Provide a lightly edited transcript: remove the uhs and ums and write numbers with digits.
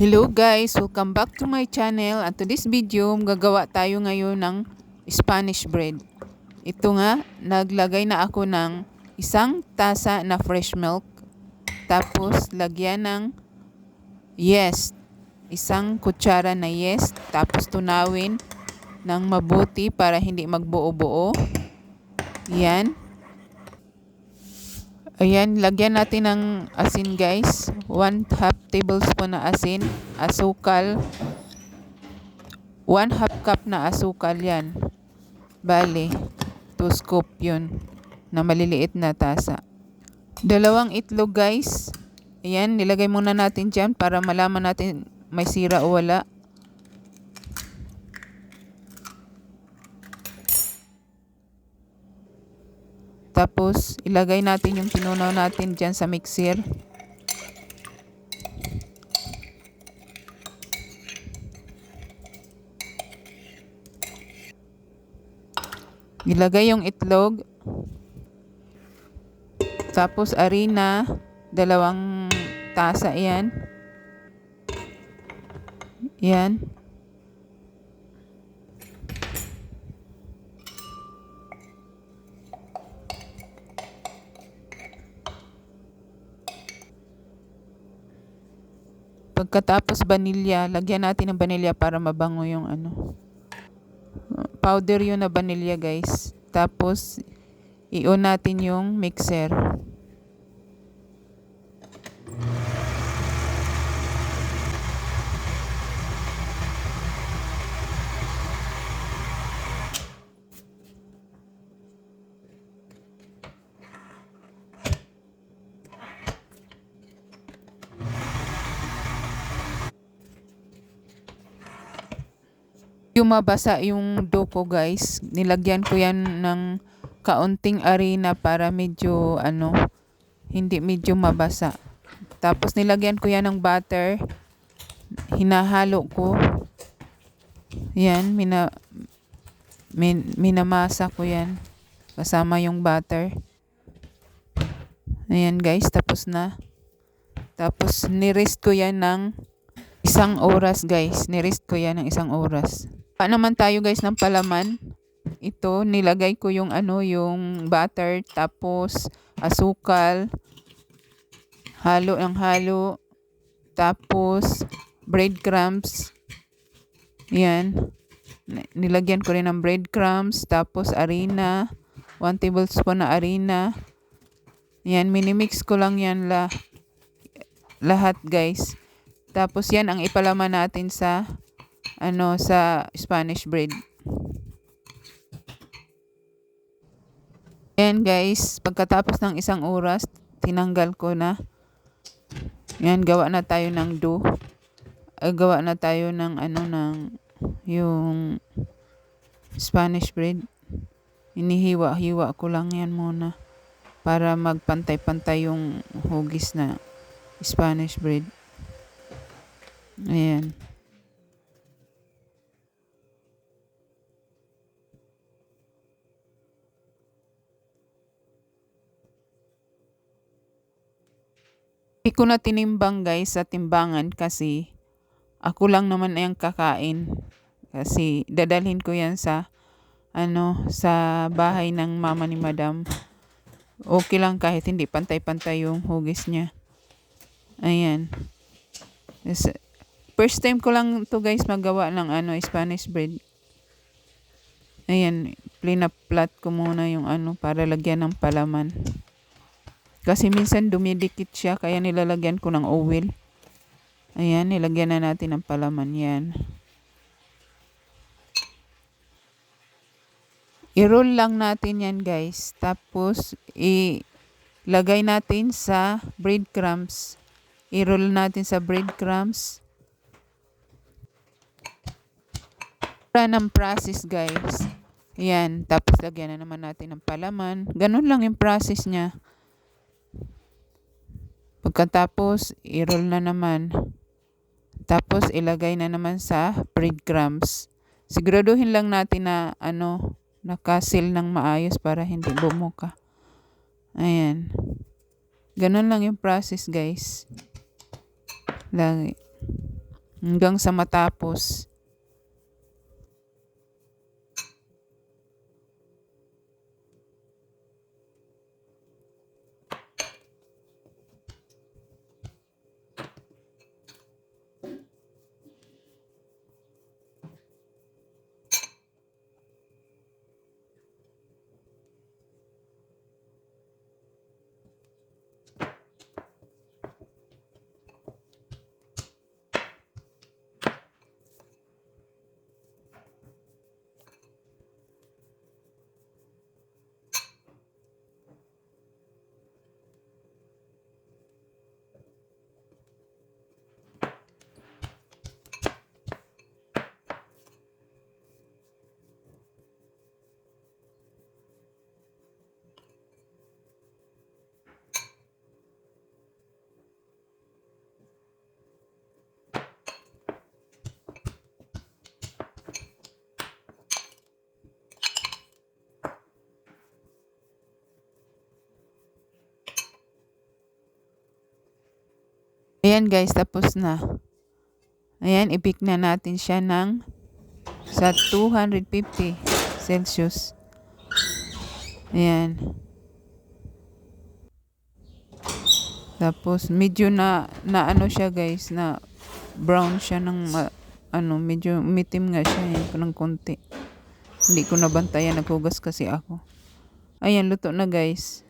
Hello guys! Welcome back to my channel. At to this video, gagawa tayo ngayon ng Spanish bread. Ito nga, naglagay na ako ng isang tasa na fresh milk. Tapos, lagyan ng yeast. Isang kutsara na yeast. Tapos, tunawin ng mabuti para hindi magbuo-buo. Yan. Ayan, lagyan natin ng asin guys. 1/2 tablespoon na asin, asukal. 1/2 cup na asukal yan. Bale, 2 scoop yun na maliliit na tasa. 2 itlog guys. Ayan, nilagay muna natin dyan para malaman natin may sira o wala. Tapos, ilagay natin yung tinunaw natin dyan sa mixer. Ilagay yung itlog. Tapos, harina. 2 tasa yan. Yan. Pagkatapos vanilya, lagyan natin ng vanilya para mabango yung powder yun na vanilya guys. Tapos i-on natin yung mixer. Yung mabasa yung dough ko guys, nilagyan ko yan ng kaunting harina para medyo hindi medyo mabasa. Tapos nilagyan ko yan ng butter, hinahalo ko. Yan, minamasa ko yan kasama yung butter. Ayan guys, tapos na. Tapos nirest ko yan ng 1 oras guys. Nirest ko yan ng 1 oras. Naman tayo guys ng palaman. Ito nilagay ko yung yung butter, tapos asukal, halo ng halo, tapos breadcrumbs. Yan, nilagyan ko rin ng breadcrumbs, tapos harina, 1 tablespoon na harina. Yan, minimix ko lang yan lahat guys. Tapos yan ang ipalaman natin sa sa Spanish bread. Ayan guys, pagkatapos ng 1 oras, tinanggal ko na. Yan, gawa na tayo ng dough. Gawa na tayo ng yung Spanish bread. Inihiwa-hiwa ko lang yan muna para magpantay-pantay yung hugis na Spanish bread. Ayan. Hindi ko na tinimbang guys sa timbangan kasi ako lang naman ang kakain. Kasi dadalhin ko yan sa sa bahay ng mama ni madam. Okay lang kahit hindi pantay-pantay yung hugis niya. Ayan. First time ko lang to guys magawa ng Spanish bread. Ayan, plinaplat ko muna yung para lagyan ng palaman. Kasi minsan dumidikit siya kaya nilalagyan ko ng oil. Ayan, nilagyan na natin ng palaman yan. I-roll lang natin yan guys. Tapos ilagay natin sa breadcrumbs. I-roll natin sa breadcrumbs. Para ng process guys. Ayan, tapos lagyan na naman natin ng palaman. Ganun lang yung process niya. Pagkatapos, i-roll na naman. Tapos, ilagay na naman sa breadcrumbs. Siguraduhin lang natin na nakasil ng maayos para hindi bumuka. Ayan. Ganun lang yung process guys. Lagi. hanggang sa matapos. Ayan guys, tapos na. Ayan, i-bake na natin siya sa 250 Celsius. Ayan. Tapos medyo na ano siya guys, na brown siya medyo umitim nga siya ng konti. Hindi ko nabantayan, naghugas kasi ako. Ayan, luto na guys.